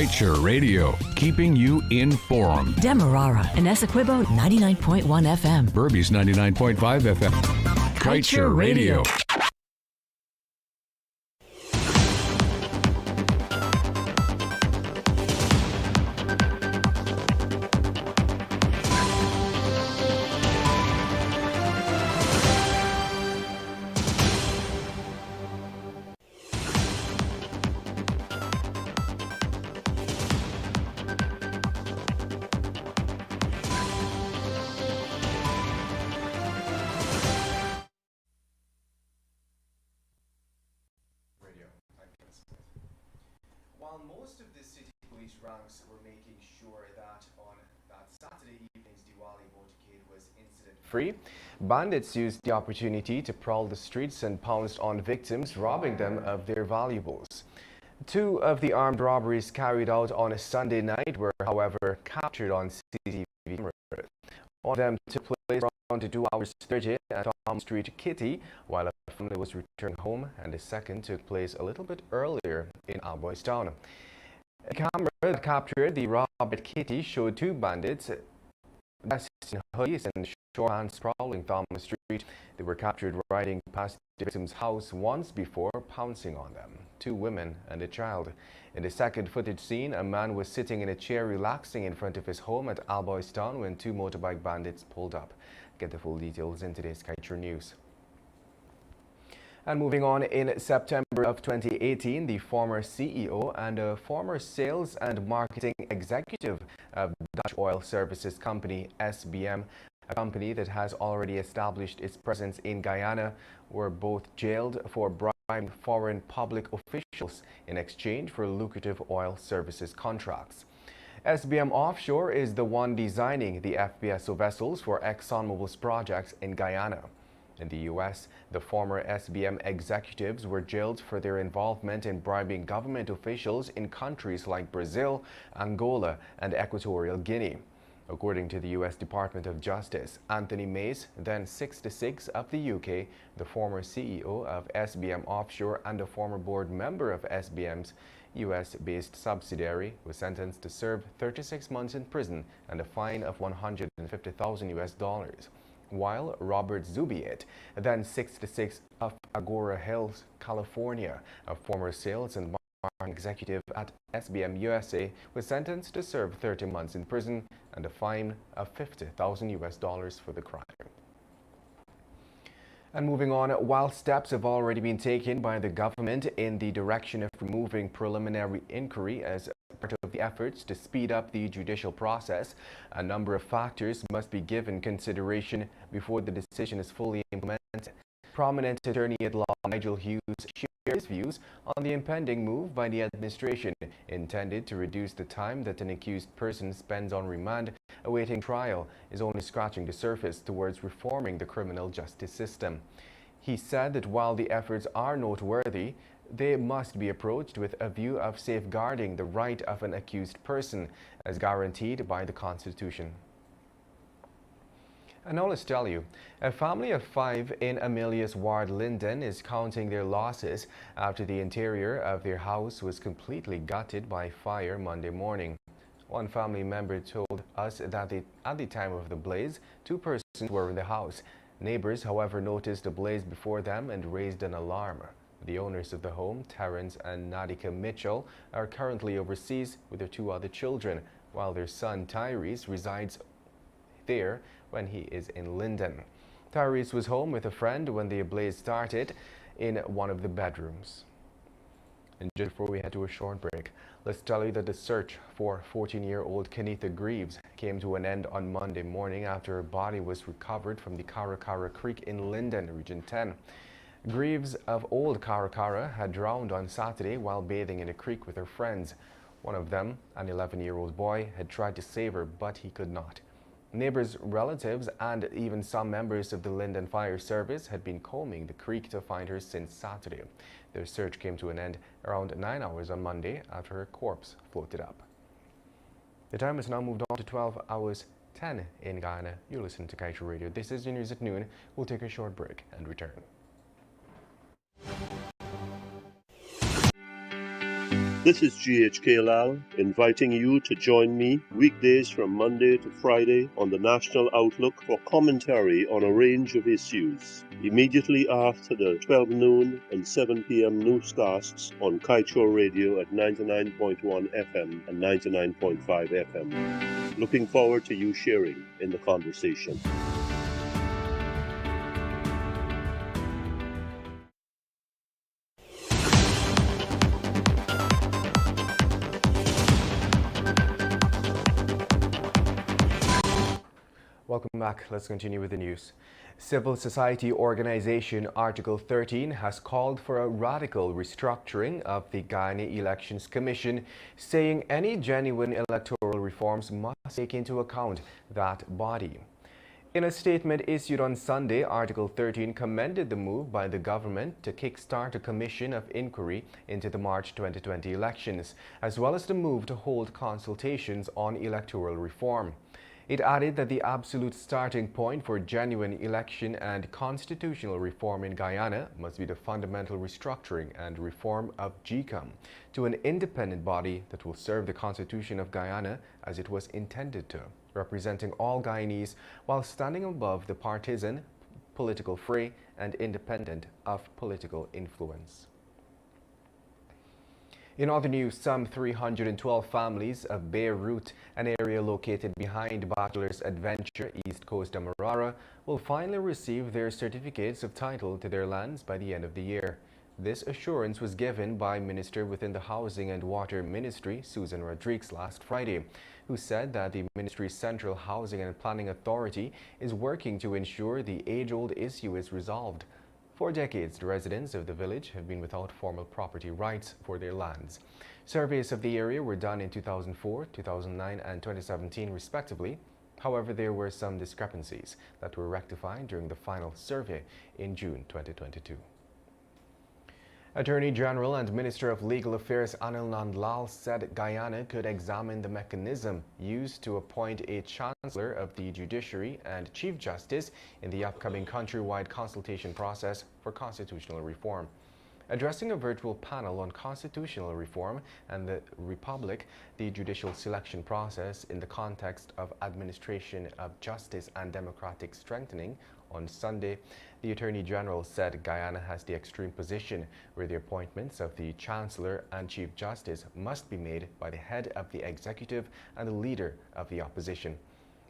Kaieteur Radio, keeping you informed. Demerara and Essequibo 99.1 FM. Burbies 99.5 FM. Kaieteur Radio. While most of the city police ranks were making sure that on that Saturday evening's Diwali motorcade was incident-free, bandits used the opportunity to prowl the streets and pounced on victims, robbing them of their valuables. Two of the armed robberies carried out on a Sunday night were, however, captured on CCTV cameras. One of them took place around 2 hours 30 at Tom Street, Kitty, while a family was returned home, and the second took place a little bit earlier in Alboystown. A camera that captured the rob at Kitty showed two bandits dressed in hoodies and short pants prowling Thomas Street. They were captured riding past the victim's house once before pouncing on them, two women and a child. In the second footage scene, a man was sitting in a chair relaxing in front of his home at Alboystown when two motorbike bandits pulled up. Get the full details in today's Kaieteur News. And moving on, in September of 2018, the former CEO and a former sales and marketing executive of Dutch oil services company SBM, a company that has already established its presence in Guyana, were both jailed for bribing foreign public officials in exchange for lucrative oil services contracts. SBM Offshore is the one designing the FPSO vessels for ExxonMobil's projects in Guyana. In the U.S., the former SBM executives were jailed for their involvement in bribing government officials in countries like Brazil, Angola, and Equatorial Guinea. According to the U.S. Department of Justice, Anthony Mace, then 66 of the UK, the former CEO of SBM Offshore and a former board member of SBM's U.S.-based subsidiary, was sentenced to serve 36 months in prison and a fine of $150,000, while Robert Zubiet, then 66 of Agora Hills, California, a former sales and marketing executive at SBM USA, was sentenced to serve 30 months in prison and a fine of $50,000 for the crime. And moving on, while steps have already been taken by the government in the direction of removing preliminary inquiry as part of the efforts to speed up the judicial process, a number of factors must be given consideration before the decision is fully implemented. Prominent attorney at law Nigel Hughes shared his views on the impending move by the administration intended to reduce the time that an accused person spends on remand awaiting trial is only scratching the surface towards reforming the criminal justice system. He said that while the efforts are noteworthy, they must be approached with a view of safeguarding the right of an accused person as guaranteed by the Constitution. And now let's tell you, a family of 5 in Amelia's Ward, Linden, is counting their losses after the interior of their house was completely gutted by fire Monday morning. One family member told us that at the time of the blaze, 2 persons were in the house. Neighbors, however, noticed the blaze before them and raised an alarm. The owners of the home, Terrence and Nadika Mitchell, are currently overseas with their 2 other children, while their son Tyrese resides there when he is in Linden. Tyrese was home with a friend when the blaze started in one of the bedrooms. And just before we head to a short break, let's tell you that the search for 14-year-old Kaieteur Greaves came to an end on Monday morning after her body was recovered from the Karakara Creek in Linden, Region 10. Greaves of Old Karakara had drowned on Saturday while bathing in a creek with her friends. One of them, an 11-year-old boy, had tried to save her, but he could not. Neighbors, relatives, and even some members of the Linden Fire Service had been combing the creek to find her since Saturday. Their search came to an end around 9 hours on Monday after her corpse floated up. The time has now moved on to 12 hours 10 in Guyana. You're listening to Kaieteur Radio. This is your news at noon. We'll take a short break and return. This is GHK Lal inviting you to join me weekdays from Monday to Friday on the National Outlook for commentary on a range of issues. Immediately after the 12 noon and 7 p.m. newscasts on Kaieteur Radio at 99.1 FM and 99.5 FM. Looking forward to you sharing in the conversation. Welcome back. Let's continue with the news. Civil society organization Article 13 has called for a radical restructuring of the Guyana Elections Commission, saying any genuine electoral reforms must take into account that body. In a statement issued on Sunday, Article 13 commended the move by the government to kickstart a commission of inquiry into the March 2020 elections, as well as the move to hold consultations on electoral reform. It added that the absolute starting point for genuine election and constitutional reform in Guyana must be the fundamental restructuring and reform of GCOM to an independent body that will serve the Constitution of Guyana as it was intended to, representing all Guyanese while standing above the partisan political fray and independent of political influence. In other news, some 312 families of Beirut, an area located behind Bachelor's Adventure, East Coast Demerara, will finally receive their certificates of title to their lands by the end of the year. This assurance was given by Minister within the Housing and Water Ministry, Susan Rodriguez, last Friday, who said that the ministry's Central Housing and Planning Authority is working to ensure the age-old issue is resolved. For decades, the residents of the village have been without formal property rights for their lands. Surveys of the area were done in 2004, 2009, and 2017, respectively. However, there were some discrepancies that were rectified during the final survey in June 2022. Attorney General and Minister of Legal Affairs Anil Nandlal said Guyana could examine the mechanism used to appoint a Chancellor of the Judiciary and Chief Justice in the upcoming countrywide consultation process for constitutional reform. Addressing a virtual panel on constitutional reform and the Republic, the judicial selection process in the context of administration of justice and democratic strengthening on Sunday, the Attorney General said Guyana has the extreme position where the appointments of the Chancellor and Chief Justice must be made by the head of the executive and the leader of the opposition.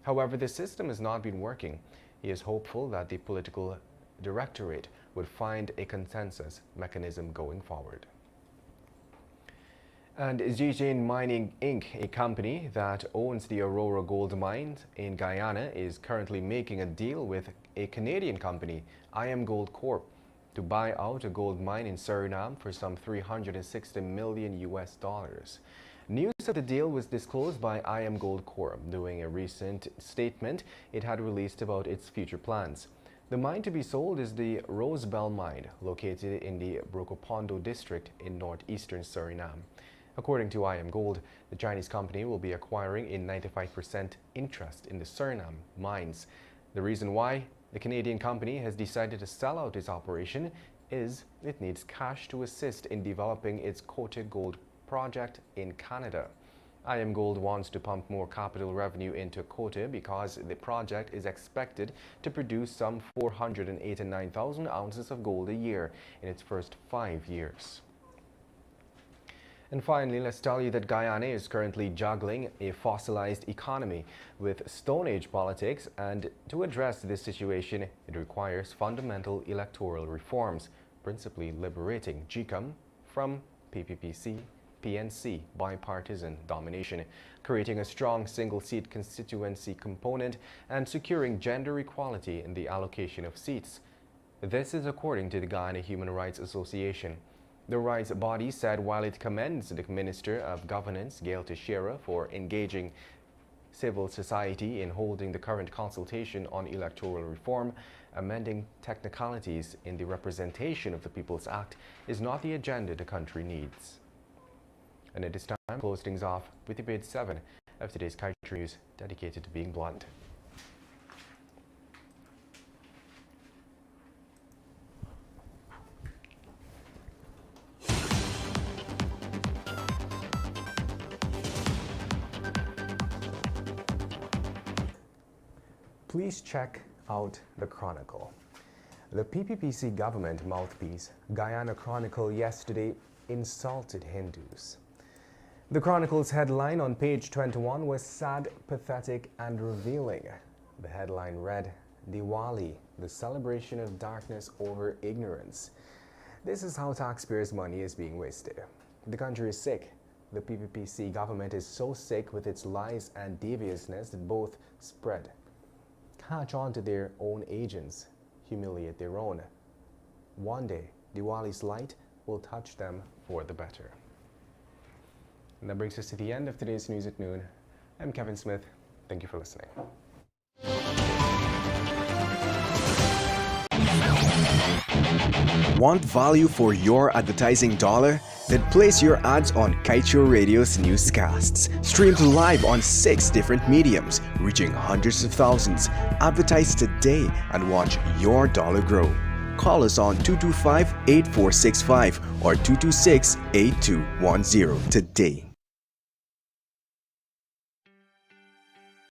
However, the system has not been working. He is hopeful that the political directorate would find a consensus mechanism going forward. And Zijin Mining Inc., a company that owns the Aurora gold mine in Guyana, is currently making a deal with a Canadian company, IAMGold Corp, to buy out a gold mine in Suriname for some $360 million. News of the deal was disclosed by IAMGold Corp during a recent statement it had released about its future plans. The mine to be sold is the Rosebell mine, located in the Brokopondo district in northeastern Suriname. According to IAMGold, the Chinese company will be acquiring a 95% interest in the Suriname mines. The reason why the Canadian company has decided to sell out its operation is it needs cash to assist in developing its Kaieteur Gold project in Canada. IAMGold wants to pump more capital revenue into Kaieteur because the project is expected to produce some 489,000 ounces of gold a year in its first 5 years. And finally, let's tell you that Guyana is currently juggling a fossilized economy with Stone Age politics, and to address this situation, it requires fundamental electoral reforms, principally liberating GCOM from PPPC, PNC bipartisan domination, creating a strong single-seat constituency component, and securing gender equality in the allocation of seats. This is according to the Guyana Human Rights Association. The rights body said while it commends the Minister of Governance, Gail Teixeira, for engaging civil society in holding the current consultation on electoral reform, amending technicalities in the Representation of the People's Act is not the agenda the country needs. And at this time, close things off with the page 7 of today's Kaieteur News, dedicated to being blunt. Please check out the Chronicle. The PPPC government mouthpiece, Guyana Chronicle, yesterday insulted Hindus. The Chronicle's headline on page 21 was sad, pathetic, and revealing. The headline read, Diwali, the celebration of darkness over ignorance. This is how taxpayers' money is being wasted. The country is sick. The PPPC government is so sick with its lies and deviousness that both spread, catch on to their own agents, humiliate their own. One day, Diwali's light will touch them for the better. And that brings us to the end of today's News at Noon. I'm Kevin Smith. Thank you for listening. Want value for your advertising dollar? Then place your ads on Kaieteur Radio's newscasts. Streamed live on 6 different mediums, reaching hundreds of thousands. Advertise today and watch your dollar grow. Call us on 225-8465 or 226-8210 today.